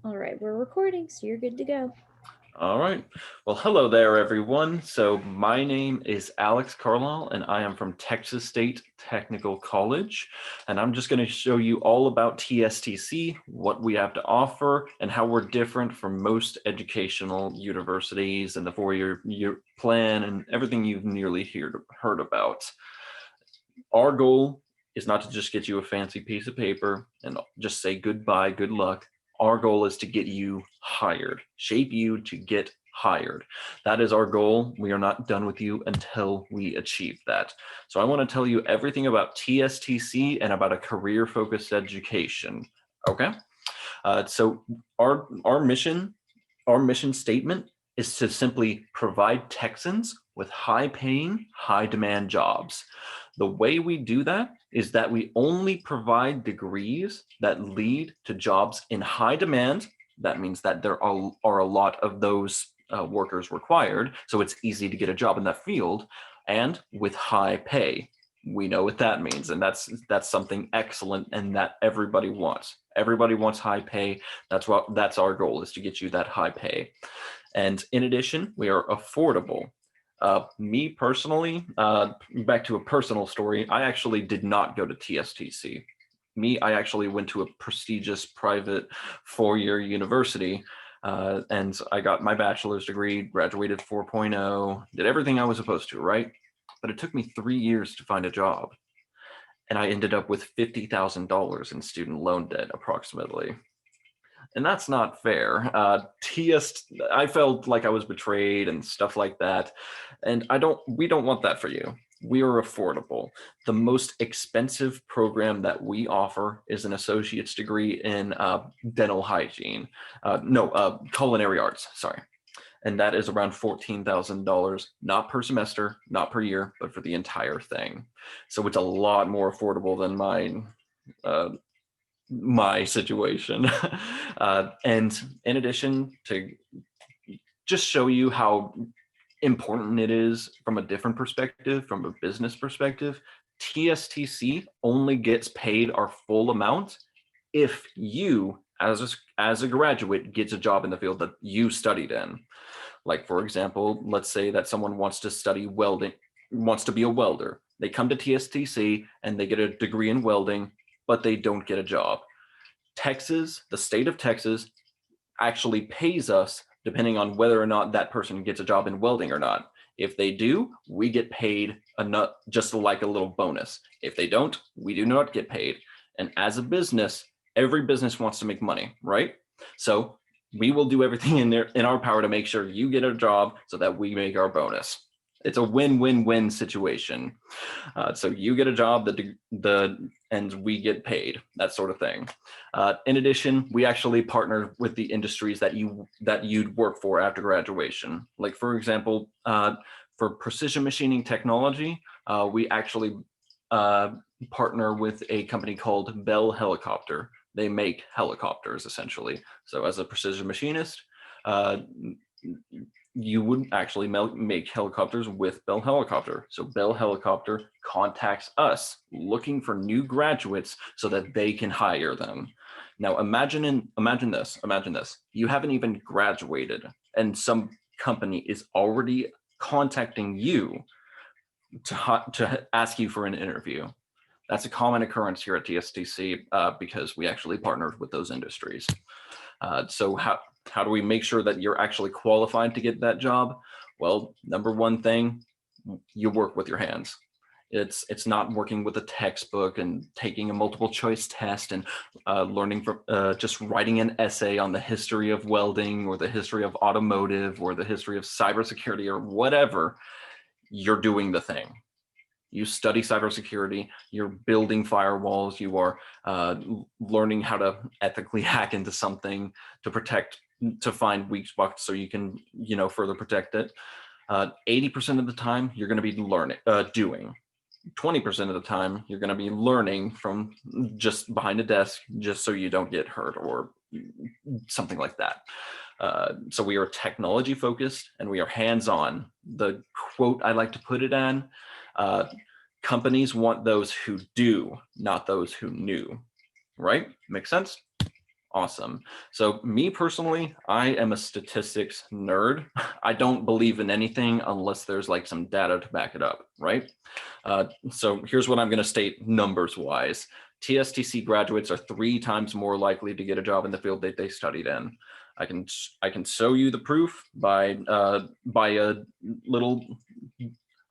All right, we're recording, so you're good to go. All right. Well, hello there, everyone. So my name is Alex Carlisle, and I am from Texas State Technical College. And I'm just going to show you all about TSTC, what we have to offer, and how we're different from most educational universities and the four-year plan and everything you've nearly heard about. Our goal is not to just get you a fancy piece of paper and just say goodbye, good luck. Our goal is to get you hired, shape you to get hired. That is our goal. We are not done with you until we achieve that. So I want to tell you everything about TSTC and about a career-focused education. Okay. So our mission statement is to simply provide Texans with high-paying, high-demand jobs. The way we do that is that we only provide degrees that lead to jobs in high demand. That means that there are a lot of those workers required, so it's easy to get a job in that field, and with high pay. We know what that means, and that's something excellent and that everybody wants. Everybody wants high pay. That's our goal, is to get you that high pay. And in addition, we are affordable. Me personally, back to a personal story, I actually did not go to TSTC. I actually went to a prestigious private four-year university, and I got my bachelor's degree, graduated 4.0, did everything I was supposed to, right? But it took me 3 years to find a job, and I ended up with $50,000 in student loan debt, approximately. And that's not fair. I felt like I was betrayed and stuff like that. And we don't want that for you. We are affordable. The most expensive program that we offer is an associate's degree in dental hygiene. No, culinary arts, sorry. And that is around $14,000, not per semester, not per year, but for the entire thing. So it's a lot more affordable than mine. My situation. And in addition, to just show you how important it is from a different perspective, from a business perspective, TSTC only gets paid our full amount if you, as a graduate, gets a job in the field that you studied in. Like, for example, let's say that someone wants to study welding, wants to be a welder. They come to TSTC and they get a degree in welding, but they don't get a job. Texas, the state of Texas, actually pays us depending on whether or not that person gets a job in welding or not. If they do, we get paid enough, just like a little bonus. If they don't, we do not get paid. And as a business, every business wants to make money, right? So we will do everything in our power to make sure you get a job so that we make our bonus. It's a win-win-win situation. So you get a job, and we get paid, that sort of thing. In addition, we actually partner with the industries that you'd work for after graduation. Like, for example, for precision machining technology, we actually partner with a company called Bell Helicopter. They make helicopters, essentially. So as a precision machinist, you would actually make helicopters with Bell Helicopter. So Bell Helicopter contacts us looking for new graduates so that they can hire them. Now imagine this. You haven't even graduated and some company is already contacting you to ask you for an interview. That's a common occurrence here at TSTC because we actually partnered with those industries. So how do we make sure that you're actually qualified to get that job? Well, number one thing, you work with your hands. It's not working with a textbook and taking a multiple choice test and learning from just writing an essay on the history of welding or the history of automotive or the history of cybersecurity or whatever. You're doing the thing. You study cybersecurity, you're building firewalls, you are learning how to ethically hack into something to find weak spots so you can, further protect it. 80% of the time, you're going to be doing. 20% of the time, you're going to be learning from just behind a desk, just so you don't get hurt or something like that. So we are technology focused and we are hands-on. The quote I like to put it in, companies want those who do, not those who knew. Right? Makes sense? Awesome. So me personally, I am a statistics nerd. I don't believe in anything unless there's like some data to back it up, right? So here's what I'm going to state numbers wise. TSTC graduates are 3 times more likely to get a job in the field that they studied in. I can show you the proof by a little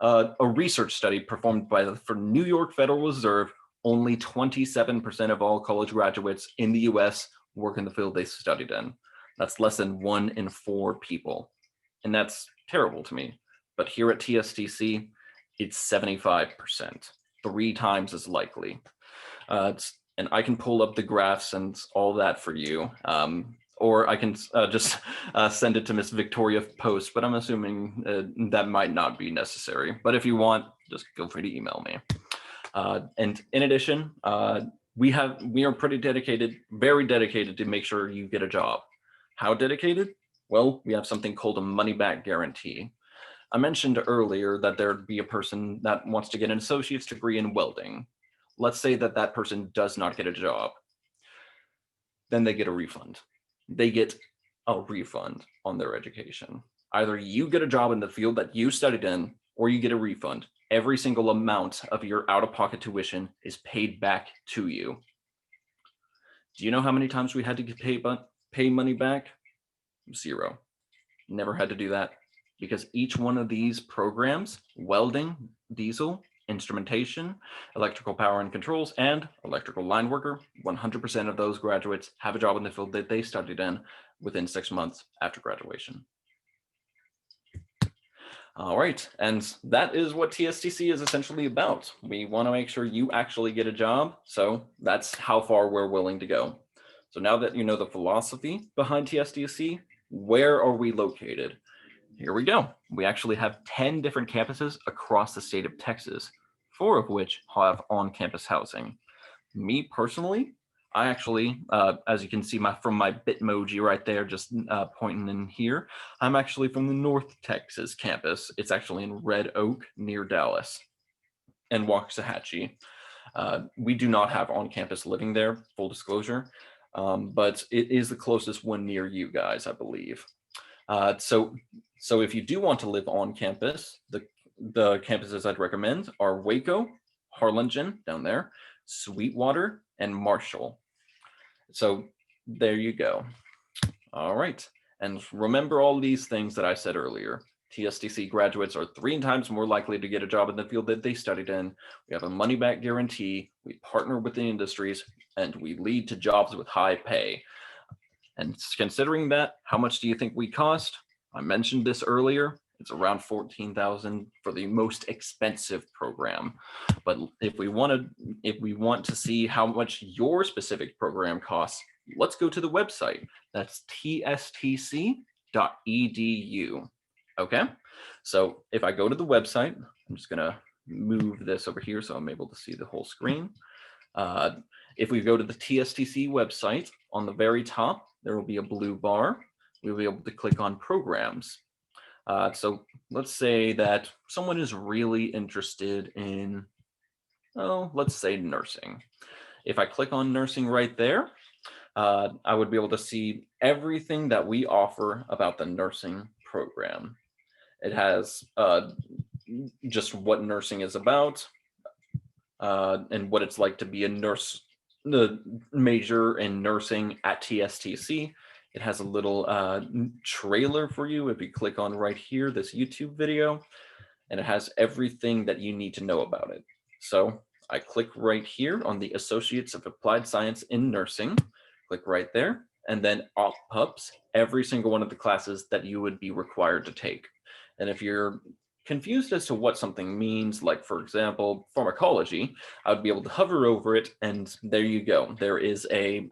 a research study performed by the New York Federal Reserve. Only 27% of all college graduates in the US work in the field they studied in. That's less than 1 in 4 people. And that's terrible to me. But here at TSTC, it's 75%, 3 times as likely. And I can pull up the graphs and all that for you. Or I can just send it to Miss Victoria Post, but I'm assuming that might not be necessary. But if you want, just feel free to email me. And in addition, we are pretty dedicated, very dedicated to make sure you get a job. How dedicated? Well, we have something called a money back guarantee. I mentioned earlier that there'd be a person that wants to get an associate's degree in welding. Let's say that that person does not get a job. Then they get a refund. They get a refund on their education. Either you get a job in the field that you studied in, or you get a refund. Every single amount of your out-of-pocket tuition is paid back to you. Do you know how many times we had to pay money back? 0. Never had to do that, because each one of these programs, welding, diesel, instrumentation, electrical power and controls, and electrical line worker, 100% of those graduates have a job in the field that they studied in within 6 months after graduation. All right, and that is what TSTC is essentially about. We want to make sure you actually get a job, so that's how far we're willing to go. So now that you know the philosophy behind TSTC, where are we located? Here we go. We actually have 10 different campuses across the state of Texas, 4 of which have on-campus housing. Me personally, I actually, as you can see from my Bitmoji right there, just pointing in here, I'm actually from the North Texas campus. It's actually in Red Oak near Dallas and Waxahachie. We do not have on-campus living there, full disclosure, but it is the closest one near you guys, I believe. So if you do want to live on campus, the campuses I'd recommend are Waco, Harlingen down there, Sweetwater, and Marshall. So there you go. All right. And remember all these things that I said earlier. TSTC graduates are 3 times more likely to get a job in the field that they studied in. We have a money back guarantee. We partner with the industries, and we lead to jobs with high pay. And considering that, how much do you think we cost? I mentioned this earlier. It's around $14,000 for the most expensive program. But if we want to see how much your specific program costs, let's go to the website. That's tstc.edu. Okay. So if I go to the website, I'm just gonna move this over here so I'm able to see the whole screen. If we go to the TSTC website, on the very top, there will be a blue bar. We'll be able to click on programs. So let's say that someone is really interested in, let's say nursing. If I click on nursing right there, I would be able to see everything that we offer about the nursing program. It has just what nursing is about and what it's like to be a nurse, the major in nursing at TSTC. It has a little trailer for you if you click on right here, this YouTube video, and it has everything that you need to know about it. So I click right here on the Associates of Applied Science in Nursing, click right there, and then pops every single one of the classes that you would be required to take. And if you're confused as to what something means, like for example, pharmacology, I would be able to hover over it, and there you go. There is a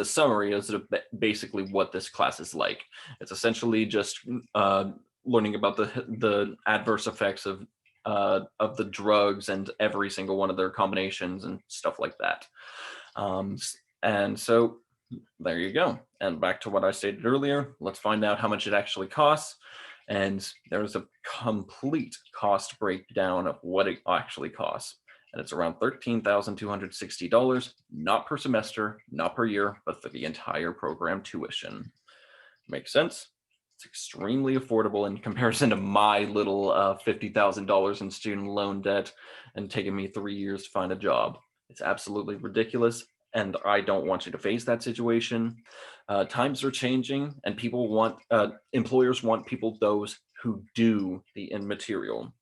summary as to basically what this class is like. It's essentially just learning about the adverse effects of the drugs and every single one of their combinations and stuff like that. And so there you go. And back to what I stated earlier, let's find out how much it actually costs. And there's a complete cost breakdown of what it actually costs. and it's around $13,260, not per semester, not per year, but for the entire program tuition. Makes sense? It's extremely affordable in comparison to my little $50,000 in student loan debt and taking me 3 years to find a job. It's absolutely ridiculous, and I don't want you to face that situation. Times are changing, and employers want those who do the in material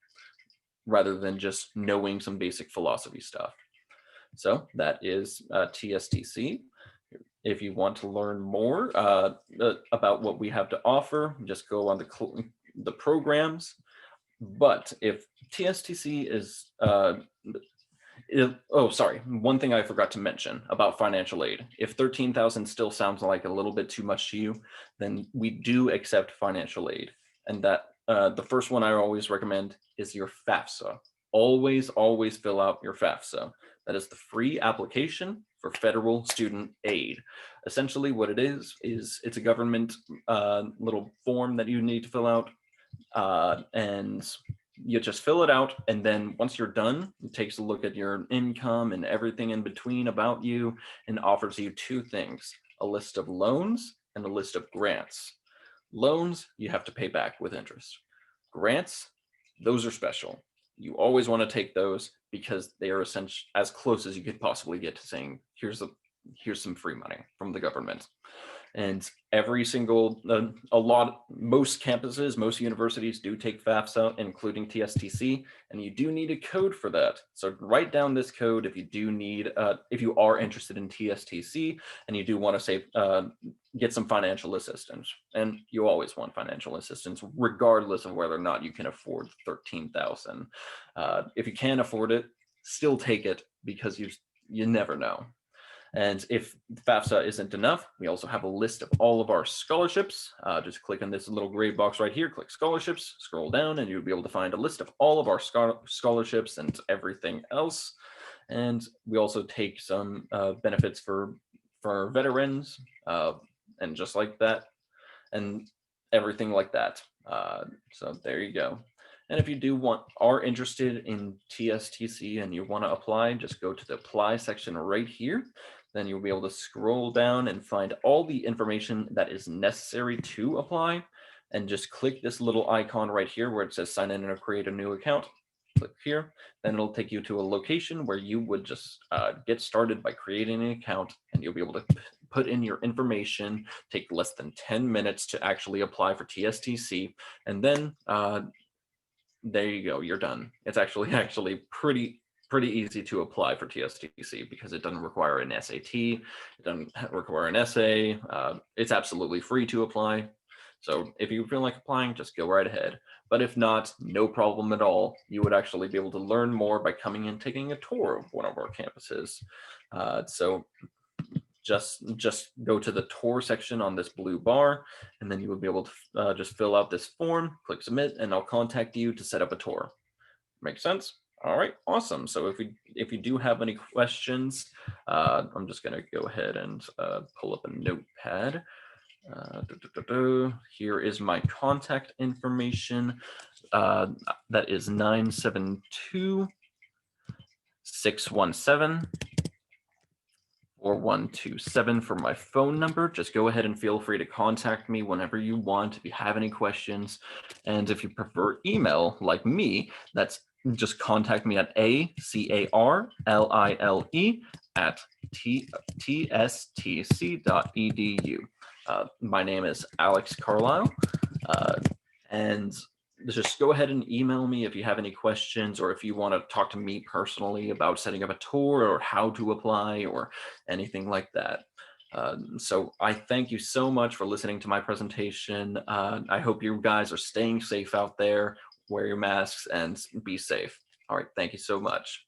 rather than just knowing some basic philosophy stuff. So that is TSTC. If you want to learn more about what we have to offer, just go on the programs. But if TSTC is, sorry, one thing I forgot to mention about financial aid. If 13,000 still sounds like a little bit too much to you, then we do accept financial aid. And that the first one I always recommend is your FAFSA. Always fill out your FAFSA. That is the free application for federal student aid. Essentially what it is it's a government little form that you need to fill out, and you just fill it out, and then once you're done, it takes a look at your income and everything in between about you and offers you two things: a list of loans and a list of grants. Loans, you have to pay back with interest. Grants, those are special. You always want to take those because they are essentially as close as you could possibly get to saying, here's some free money from the government. And every single, most campuses, most universities do take FAFSA, including TSTC, and you do need a code for that. So write down this code if you do need, if you are interested in TSTC and you do want to get some financial assistance. And you always want financial assistance, regardless of whether or not you can afford 13,000. If you can't afford it, still take it, because you never know. And if FAFSA isn't enough, we also have a list of all of our scholarships. Just click on this little gray box right here, click scholarships, scroll down, and you'll be able to find a list of all of our scholarships and everything else. And we also take some benefits for veterans, and just like that, and everything like that. So there you go. And if you are interested in TSTC and you want to apply, just go to the apply section right here. Then you'll be able to scroll down and find all the information that is necessary to apply, and just click this little icon right here where it says sign in or create a new account. Click here, then it'll take you to a location where you would just get started by creating an account, and you'll be able to put in your information. Take less than 10 minutes to actually apply for TSTC, and then there you go, you're done. It's actually pretty easy to apply for TSTC because it doesn't require an SAT, it doesn't require an essay. It's absolutely free to apply. So if you feel like applying, just go right ahead. But if not, no problem at all. You would actually be able to learn more by coming and taking a tour of one of our campuses. So just go to the tour section on this blue bar, and then you will be able to just fill out this form, click submit, and I'll contact you to set up a tour. Make sense? All right, awesome. So if you do have any questions, I'm just gonna go ahead and pull up a notepad. Here is my contact information. That is 972-617-4127 for my phone number. Just go ahead and feel free to contact me whenever you want if you have any questions. And if you prefer email like me, that's just contact me at acarlile@tstc.edu. My name is Alex Carlisle, and just go ahead and email me if you have any questions, or if you want to talk to me personally about setting up a tour or how to apply or anything like that. So I thank you so much for listening to my presentation. I hope you guys are staying safe out there. Wear your masks and be safe. All right, thank you so much.